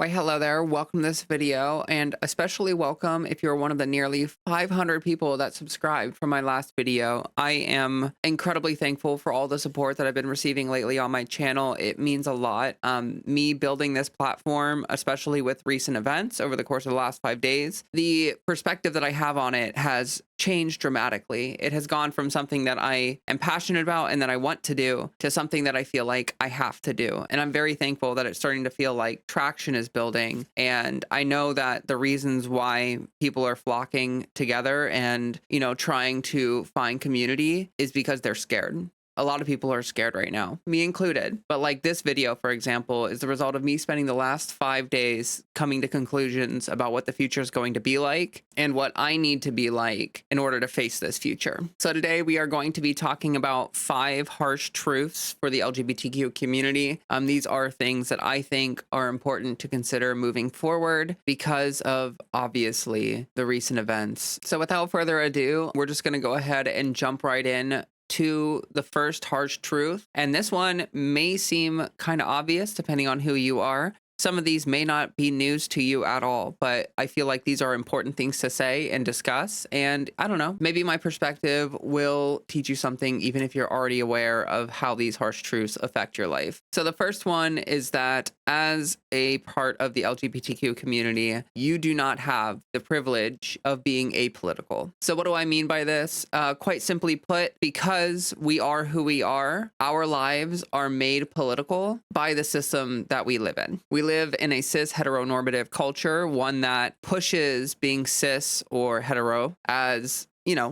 Why, hello there. Welcome to this video, and especially welcome if you're one of the nearly 500 people that subscribed from my last video. I am incredibly thankful for all the support that I've been receiving lately on my channel. It means a lot. Me building this platform, especially with recent events over the course of the last 5 days, the perspective that I have on it has changed dramatically. It has gone from something that I am passionate about and that I want to do to something that I feel like I have to do. And I'm very thankful that it's starting to feel like traction is building. And I know that the reasons why people are flocking together and, trying to find community is because they're scared. A lot of people are scared right now, me included. But like this video, for example, is the result of me spending the last 5 days coming to conclusions about what the future is going to be like and what I need to be like in order to face this future. So today we are going to be talking about 5 harsh truths for the LGBTQ community. These are things that I think are important to consider moving forward because of obviously the recent events. So without further ado, we're just going to go ahead and jump right in to the first harsh truth. And this one may seem kind of obvious depending on who you are. Some of these may not be news to you at all, but I feel like these are important things to say and discuss. And I don't know, maybe my perspective will teach you something, even if you're already aware of how these harsh truths affect your life. So the first one is that as a part of the LGBTQ community, you do not have the privilege of being apolitical. So what do I mean by this? Quite simply put, because we are who we are, our lives are made political by the system that we live in. We live in a cis heteronormative culture, one that pushes being cis or hetero as,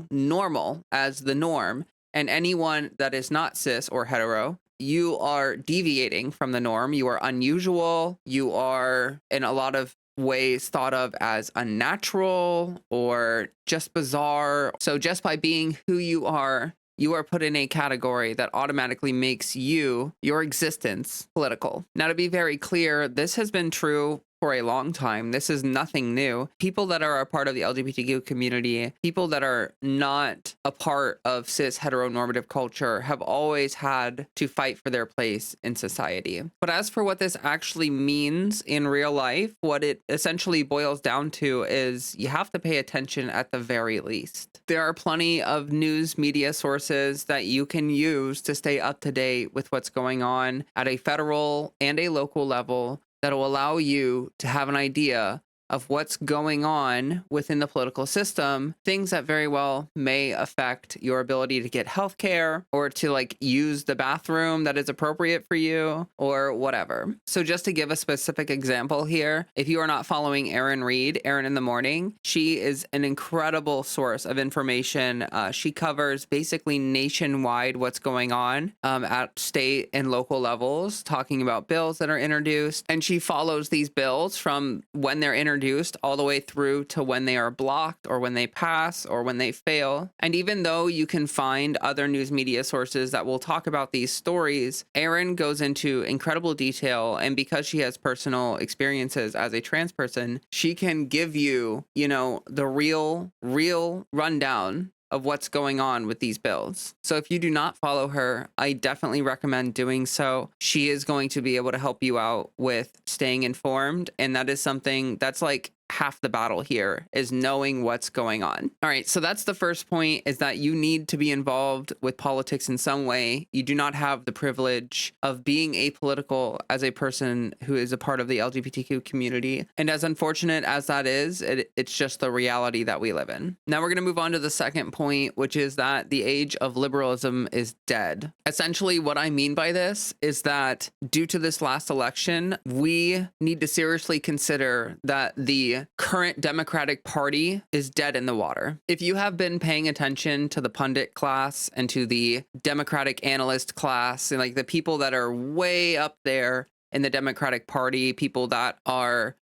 normal, as the norm. And anyone that is not cis or hetero, you are deviating from the norm. You are unusual. You are, in a lot of ways, thought of as unnatural or just bizarre. So just by being who you are put in a category that automatically makes your existence political. Now, to be very clear, this has been true for a long time. This is nothing new. People that are a part of the LGBTQ community, people that are not a part of cis heteronormative culture, have always had to fight for their place in society. But as for what this actually means in real life, what it essentially boils down to is you have to pay attention at the very least. There are plenty of news media sources that you can use to stay up to date with what's going on at a federal and a local level that will allow you to have an idea of what's going on within the political system, things that very well may affect your ability to get healthcare or to use the bathroom that is appropriate for you or whatever. So just to give a specific example here, if you are not following Erin Reed, Erin in the Morning, she is an incredible source of information. She covers basically nationwide what's going on at state and local levels, talking about bills that are introduced. And she follows these bills from when they're introduced all the way through to when they are blocked or when they pass or when they fail. And even though you can find other news media sources that will talk about these stories, Erin goes into incredible detail. And because she has personal experiences as a trans person, she can give you, the real rundown of what's going on with these bills. So if you do not follow her, I definitely recommend doing so. She is going to be able to help you out with staying informed. And that is something that's half the battle here, is knowing what's going on. All right, so that's the first point, is that you need to be involved with politics in some way. You do not have the privilege of being apolitical as a person who is a part of the LGBTQ community. And as unfortunate as that is, it's just the reality that we live in. Now we're going to move on to the second point, which is that the age of liberalism is dead. Essentially, what I mean by this is that due to this last election, we need to seriously consider that the current Democratic Party is dead in the water. If you have been paying attention to the pundit class and to the Democratic analyst class and the people that are way up there in the Democratic Party, people that are,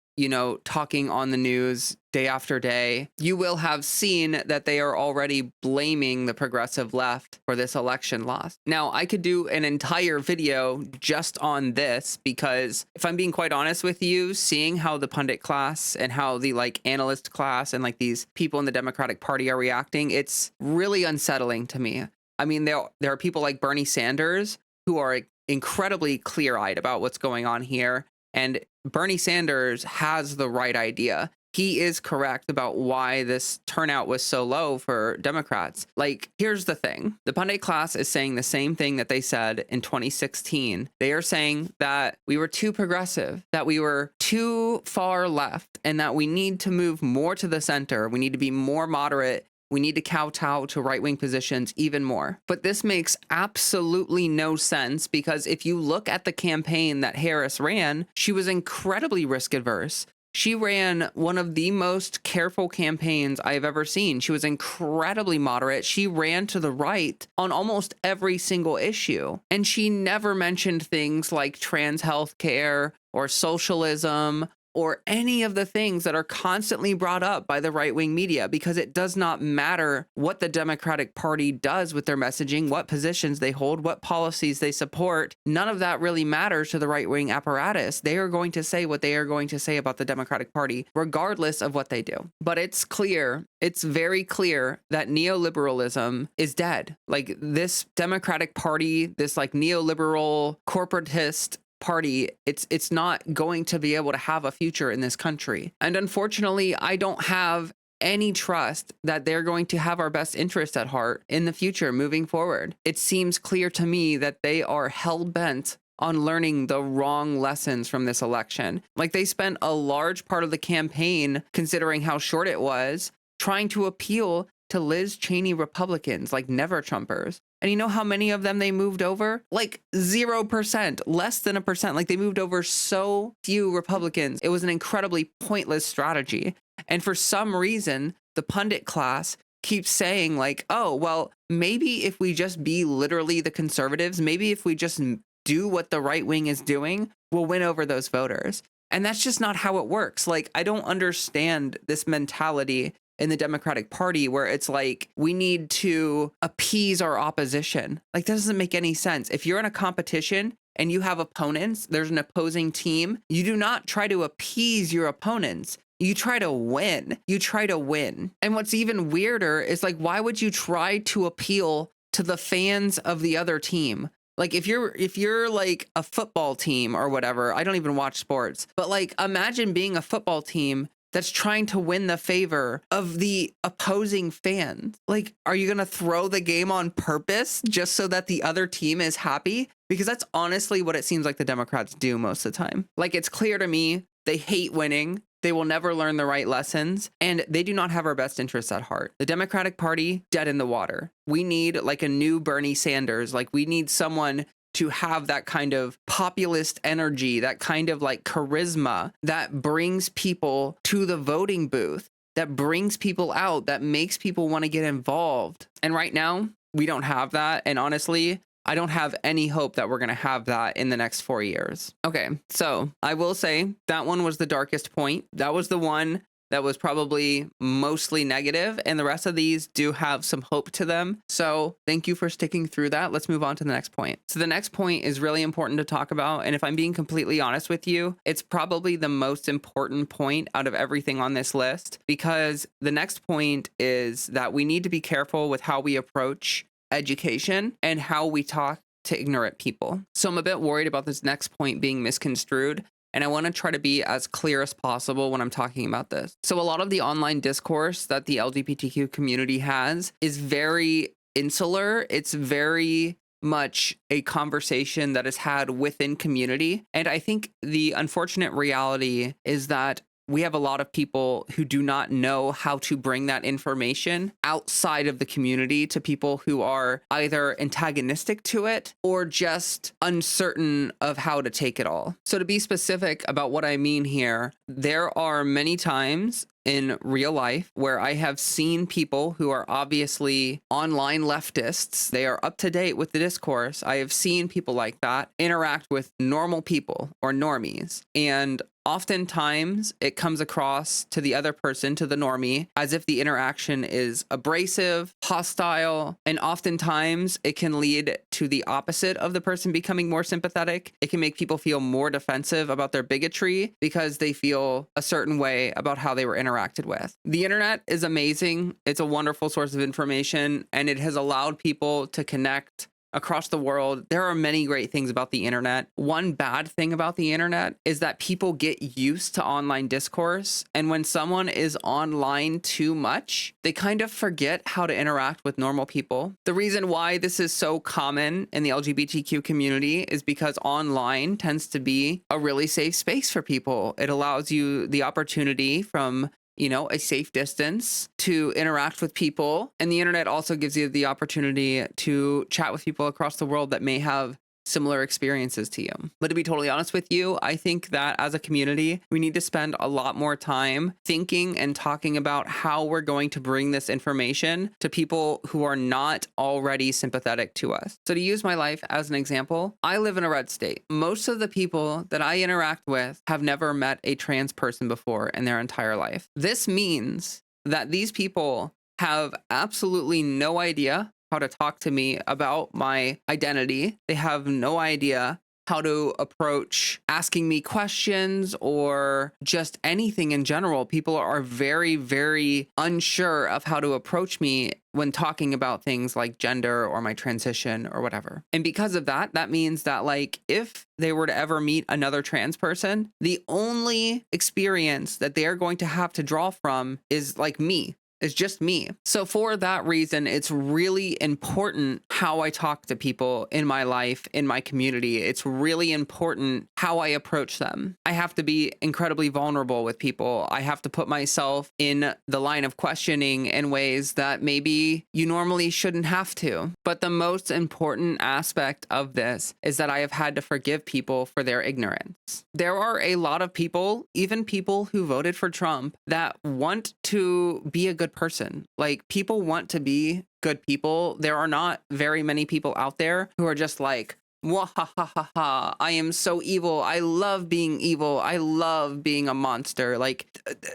talking on the news day after day, you will have seen that they are already blaming the progressive left for this election loss. Now, I could do an entire video just on this because if I'm being quite honest with you, seeing how the pundit class and how the analyst class and these people in the Democratic Party are reacting, it's really unsettling to me. I mean, there are people like Bernie Sanders who are incredibly clear-eyed about what's going on here. And Bernie Sanders has the right idea. He is correct about why this turnout was so low for Democrats. Like, here's the thing. The pundit class is saying the same thing that they said in 2016. They are saying that we were too progressive, that we were too far left, and that we need to move more to the center. We need to be more moderate. We need to kowtow to right-wing positions even more. But this makes absolutely no sense, because if you look at the campaign that Harris ran, she was incredibly risk adverse. She ran one of the most careful campaigns I've ever seen. She was incredibly moderate. She ran to the right on almost every single issue. And she never mentioned things like trans health care or socialism or any of the things that are constantly brought up by the right-wing media, because it does not matter what the Democratic Party does with their messaging, what positions they hold, what policies they support. None of that really matters to the right-wing apparatus. They are going to say what they are going to say about the Democratic Party, regardless of what they do. But it's clear, it's very clear that neoliberalism is dead. Like, this Democratic Party, this like neoliberal corporatist party, it's not going to be able to have a future in this country. And unfortunately, I don't have any trust that they're going to have our best interest at heart in the future moving forward. It seems clear to me that they are hell-bent on learning the wrong lessons from this election. Like, they spent a large part of the campaign, considering how short it was, trying to appeal to Liz Cheney Republicans, like never-Trumpers. And you know how many of them they moved over? Like 0%, less than 1%. Like, they moved over so few Republicans. It was an incredibly pointless strategy. And for some reason, the pundit class keeps saying like, oh, well, maybe if we just be literally the conservatives, maybe if we just do what the right wing is doing, we'll win over those voters. And that's just not how it works. Like, I don't understand this mentality in the Democratic Party where it's like, we need to appease our opposition. Like, that doesn't make any sense. If you're in a competition and you have opponents, there's an opposing team, you do not try to appease your opponents. You try to win. You try to win. And what's even weirder is like, why would you try to appeal to the fans of the other team? Like, if you're like a football team or whatever, I don't even watch sports, but like, imagine being a football team that's trying to win the favor of the opposing fans. Like, are you going to throw the game on purpose just so that the other team is happy? Because that's honestly what it seems like the Democrats do most of the time. Like, it's clear to me they hate winning. They will never learn the right lessons, and they do not have our best interests at heart. The Democratic Party, dead in the water. We need like a new Bernie Sanders. Like, we need someone to have that kind of populist energy, that kind of like charisma that brings people to the voting booth, that brings people out, that makes people want to get involved. And right now, we don't have that. And honestly, I don't have any hope that we're going to have that in the next 4 years. Okay, so I will say that one was the darkest point. That was the one that was probably mostly negative, and the rest of these do have some hope to them. So thank you for sticking through that. Let's move on to the next point. So the next point is really important to talk about, and if I'm being completely honest with you, it's probably the most important point out of everything on this list, because the next point is that we need to be careful with how we approach education and how we talk to ignorant people. So I'm a bit worried about this next point being misconstrued, and I want to try to be as clear as possible when I'm talking about this. So a lot of the online discourse that the LGBTQ community has is very insular. It's very much a conversation that is had within community. And I think the unfortunate reality is that we have a lot of people who do not know how to bring that information outside of the community to people who are either antagonistic to it or just uncertain of how to take it all. So to be specific about what I mean here, there are many times in real life where I have seen people who are obviously online leftists. They are up to date with the discourse. I have seen people like that interact with normal people or normies. And oftentimes it comes across to the other person, to the normie, as if the interaction is abrasive, hostile, and oftentimes it can lead to the opposite of the person becoming more sympathetic. It can make people feel more defensive about their bigotry because they feel a certain way about how they were interacted with. The internet is amazing. It's a wonderful source of information, and it has allowed people to connect across the world. There are many great things about the internet. One bad thing about the internet is that people get used to online discourse. And when someone is online too much, they kind of forget how to interact with normal people. The reason why this is so common in the LGBTQ community is because online tends to be a really safe space for people. It allows you the opportunity from a safe distance to interact with people. And the internet also gives you the opportunity to chat with people across the world that may have similar experiences to you. But to be totally honest with you, I think that as a community, we need to spend a lot more time thinking and talking about how we're going to bring this information to people who are not already sympathetic to us. So to use my life as an example, I live in a red state. Most of the people that I interact with have never met a trans person before in their entire life. This means that these people have absolutely no idea how to talk to me about my identity. They have no idea how to approach asking me questions or just anything in general. People are very, very unsure of how to approach me when talking about things like gender or my transition or whatever. And because of that, that means that if they were to ever meet another trans person, the only experience that they're going to have to draw from is me. It's just me. So for that reason, it's really important how I talk to people in my life, in my community. It's really important how I approach them. I have to be incredibly vulnerable with people. I have to put myself in the line of questioning in ways that maybe you normally shouldn't have to. But the most important aspect of this is that I have had to forgive people for their ignorance. There are a lot of people, even people who voted for Trump, that want to be a good person. People want to be good people. There are not very many people out there who are just Mwahahaha, I am so evil. I love being evil. I love being a monster.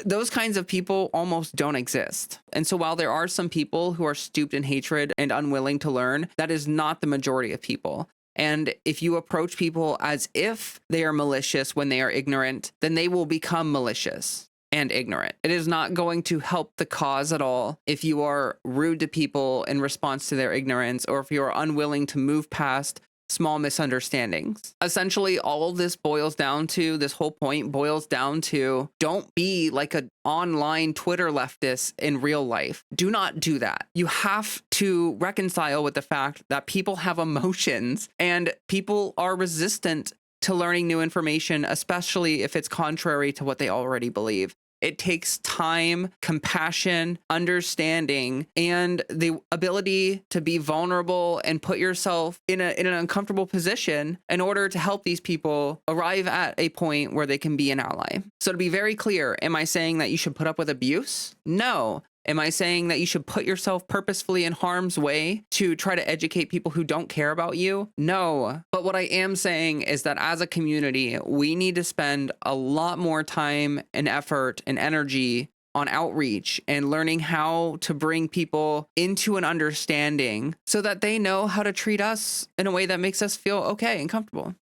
Those kinds of people almost don't exist. And so while there are some people who are steeped in hatred and unwilling to learn, that is not the majority of people. And if you approach people as if they are malicious when they are ignorant, then they will become malicious and ignorant. It is not going to help the cause at all if you are rude to people in response to their ignorance, or if you are unwilling to move past small misunderstandings. Essentially, all of this whole point boils down to, don't be like an online Twitter leftist in real life. Do not do that. You have to reconcile with the fact that people have emotions and people are resistant to learning new information, especially if it's contrary to what they already believe. It takes time, compassion, understanding, and the ability to be vulnerable and put yourself in an uncomfortable position in order to help these people arrive at a point where they can be an ally. So to be very clear, am I saying that you should put up with abuse? No. Am I saying that you should put yourself purposefully in harm's way to try to educate people who don't care about you? No. But what I am saying is that as a community, we need to spend a lot more time and effort and energy on outreach and learning how to bring people into an understanding so that they know how to treat us in a way that makes us feel okay and comfortable.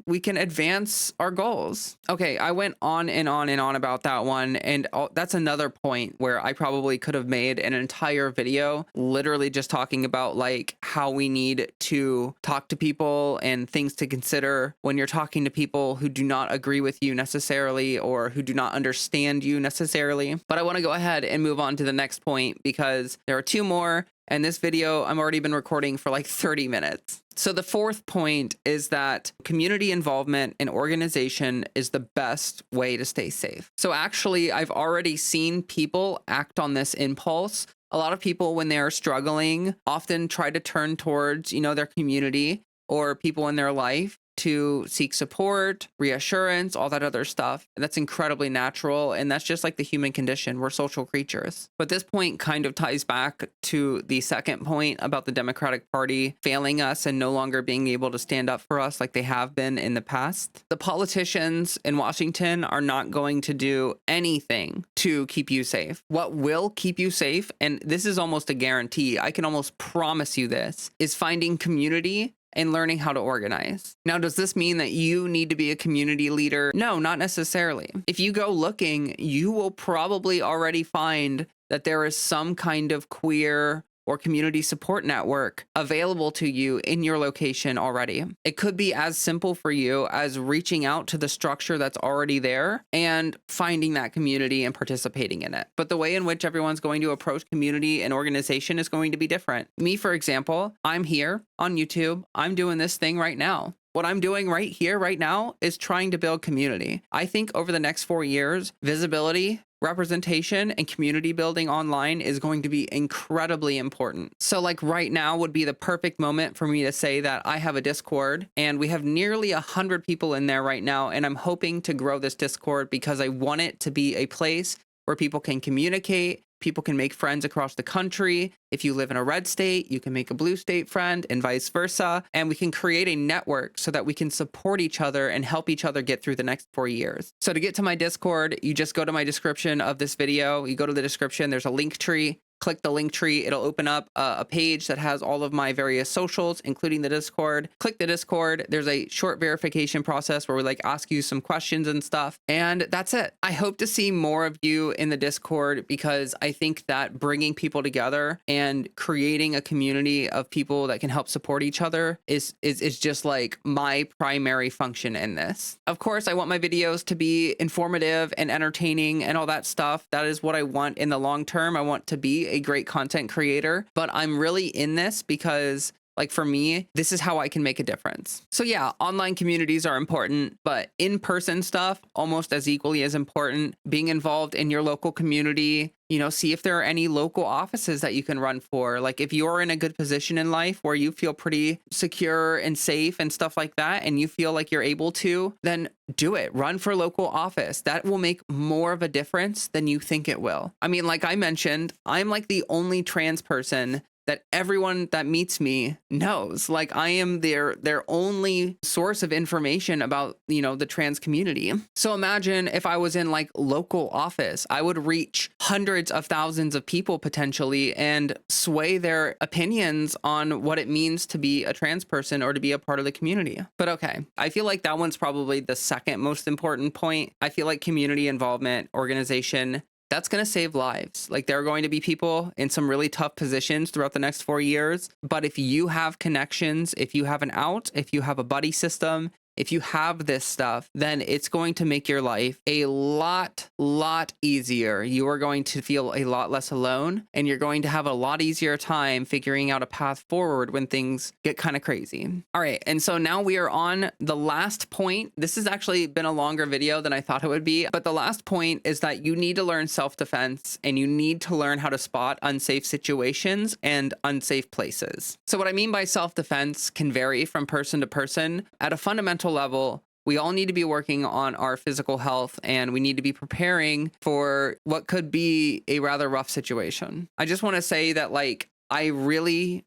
We can advance our goals. Okay, I went on and on and on about that one. And that's another point where I probably could have made an entire video literally just talking about how we need to talk to people and things to consider when you're talking to people who do not agree with you necessarily or who do not understand you necessarily. But I want to go ahead and move on to the next point because there are two more. And this video, I've already been recording for 30 minutes. So the fourth point is that community involvement in organization is the best way to stay safe. So actually, I've already seen people act on this impulse. A lot of people, when they are struggling, often try to turn towards, their community or people in their life to seek support, reassurance, all that other stuff. And that's incredibly natural. And that's just the human condition. We're social creatures. But this point kind of ties back to the second point about the Democratic Party failing us and no longer being able to stand up for us like they have been in the past. The politicians in Washington are not going to do anything to keep you safe. What will keep you safe, and this is almost a guarantee, I can almost promise you this, is finding community and learning how to organize. Now, does this mean that you need to be a community leader? No, not necessarily. If you go looking, you will probably already find that there is some kind of queer or community support network available to you in your location already. It could be as simple for you as reaching out to the structure that's already there and finding that community and participating in it. But the way in which everyone's going to approach community and organization is going to be different. Me, for example, I'm here on YouTube. I'm doing this thing right now. What I'm doing right here, right now, is trying to build community. I think over the next 4 years, visibility, representation, and community building online is going to be incredibly important. So like right now would be the perfect moment for me to say that I have a Discord and we have nearly 100 people in there right now. And I'm hoping to grow this Discord because I want it to be a place where people can communicate. People can make friends across the country. If you live in a red state, you can make a blue state friend and vice versa. And we can create a network so that we can support each other and help each other get through the next 4 years. So to get to my Discord, you just go to my description of this video. You go to the description, there's a link tree. Click the link tree. It'll open up a page that has all of my various socials, including the Discord. Click the Discord. There's a short verification process where we like ask you some questions and stuff. And that's it. I hope to see more of you in the Discord because I think that bringing people together and creating a community of people that can help support each other is just like my primary function in this. Of course, I want my videos to be informative and entertaining and all that stuff. That is what I want in the long term. I want to be a great content creator, but I'm really in this because like for me, this is how I can make a difference. So yeah, online communities are important, but in-person stuff almost as equally as important. Being involved in your local community, you know, see if there are any local offices that you can run for. Like if you're in a good position in life where you feel pretty secure and safe and stuff like that, and you feel like you're able to, then do it. Run for local office. That will make more of a difference than you think it will. I mean, like I mentioned, I'm like the only trans person that everyone that meets me knows. Like I am their only source of information about, you know, the trans community. So imagine if I was in like local office, I would reach hundreds of thousands of people potentially and sway their opinions on what it means to be a trans person or to be a part of the community. But okay, I feel like that one's probably the second most important point. I feel like community involvement, organization, that's going to save lives. Like there are going to be people in some really tough positions throughout the next 4 years. But if you have connections, if you have an out, if you have a buddy system, if you have this stuff, then it's going to make your life a lot easier. You are going to feel a lot less alone, and you're going to have a lot easier time figuring out a path forward when things get kind of crazy. All right, and so now we are on the last point. This has actually been a longer video than I thought it would be, but the last point is that you need to learn self-defense, and you need to learn how to spot unsafe situations and unsafe places. So what I mean by self-defense can vary from person to person. At a fundamental level, we all need to be working on our physical health, and we need to be preparing for what could be a rather rough situation. I just want to say that, like, I really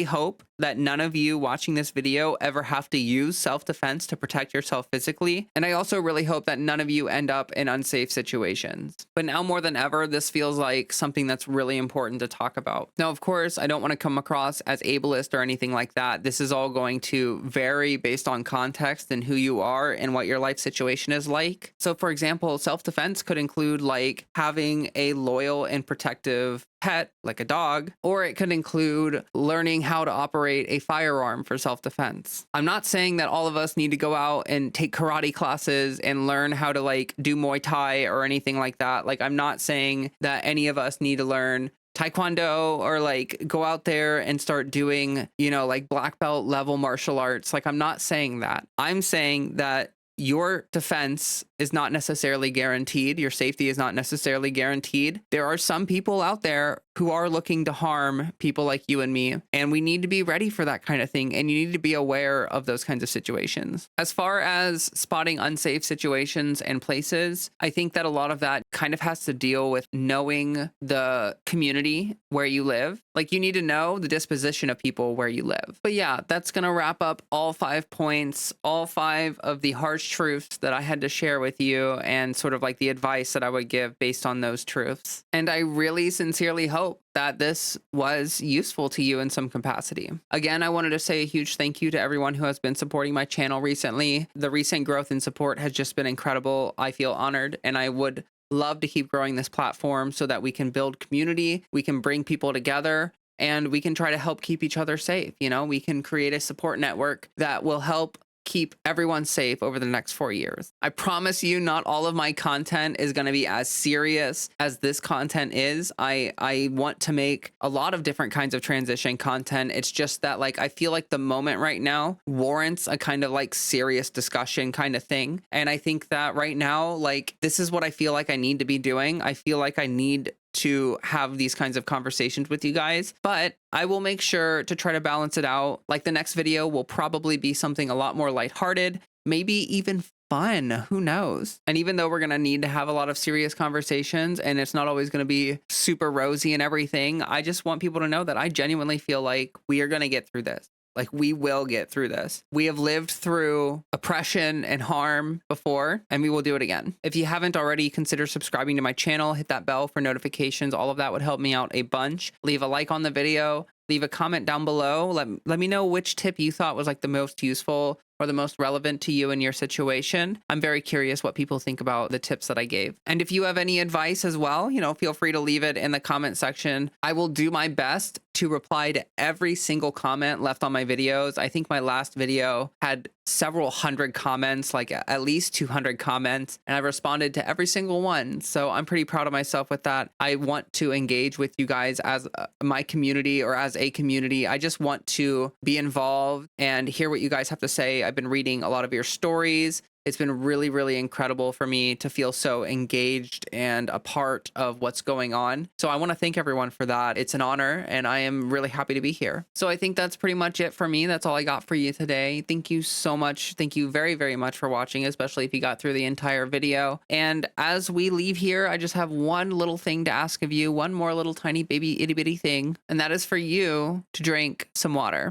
hope that none of you watching this video ever have to use self-defense to protect yourself physically. And I also really hope that none of you end up in unsafe situations. But now more than ever, this feels like something that's really important to talk about. Now, of course, I don't want to come across as ableist or anything like that. This is all going to vary based on context and who you are and what your life situation is like. So for example, self-defense could include like having a loyal and protective pet, like a dog, or it could include learning how to operate a firearm for self-defense. I'm not saying that all of us need to go out and take karate classes and learn how to like do Muay Thai or anything like that. Like, I'm not saying that any of us need to learn Taekwondo or like go out there and start doing, you know, like black belt level martial arts. Like, I'm not saying that. I'm saying that your defense is not necessarily guaranteed. Your safety is not necessarily guaranteed. There are some people out there who are looking to harm people like you and me, and we need to be ready for that kind of thing, and you need to be aware of those kinds of situations. As far as spotting unsafe situations and places, I think that a lot of that kind of has to deal with knowing the community where you live. Like, you need to know the disposition of people where you live. But yeah, that's going to wrap up all 5 points, all 5 of the harsh truths that I had to share with you, and sort of like the advice that I would give based on those truths. And I really sincerely hope that this was useful to you in some capacity. Again, I wanted to say a huge thank you to everyone who has been supporting my channel recently. The recent growth and support has just been incredible. I feel honored, and I would love to keep growing this platform so that we can build community, we can bring people together, and we can try to help keep each other safe. You know, we can create a support network that will help keep everyone safe over the next 4 years. I promise you, not all of my content is going to be as serious as this content is. I want to make a lot of different kinds of transition content. It's just that, like, I feel like the moment right now warrants a kind of like serious discussion kind of thing. And I think that right now, like, this is what I feel like I need to be doing. I feel like I need to have these kinds of conversations with you guys, but I will make sure to try to balance it out. Like, the next video will probably be something a lot more lighthearted, maybe even fun. Who knows? And even though we're going to need to have a lot of serious conversations and it's not always going to be super rosy and everything, I just want people to know that I genuinely feel like we are going to get through this. Like, we will get through this. We have lived through oppression and harm before, and we will do it again. If you haven't already, consider subscribing to my channel, hit that bell for notifications. All of that would help me out a bunch. Leave a like on the video, leave a comment down below. Let me know which tip you thought was like the most useful or the most relevant to you in your situation. I'm very curious what people think about the tips that I gave. And if you have any advice as well, you know, feel free to leave it in the comment section. I will do my best to reply to every single comment left on my videos. I think my last video had several hundred comments, like at least 200 comments, and I responded to every single one. So I'm pretty proud of myself with that. I want to engage with you guys as my community or as a community. I just want to be involved and hear what you guys have to say. I've been reading a lot of your stories. It's been really, really incredible for me to feel so engaged and a part of what's going on. So I want to thank everyone for that. It's an honor, and I am really happy to be here. So I think that's pretty much it for me. That's all I got for you today. Thank you so much. Thank you very, very much for watching, especially if you got through the entire video. And as we leave here, I just have one little thing to ask of you, one more little tiny baby itty bitty thing, and that is for you to drink some water.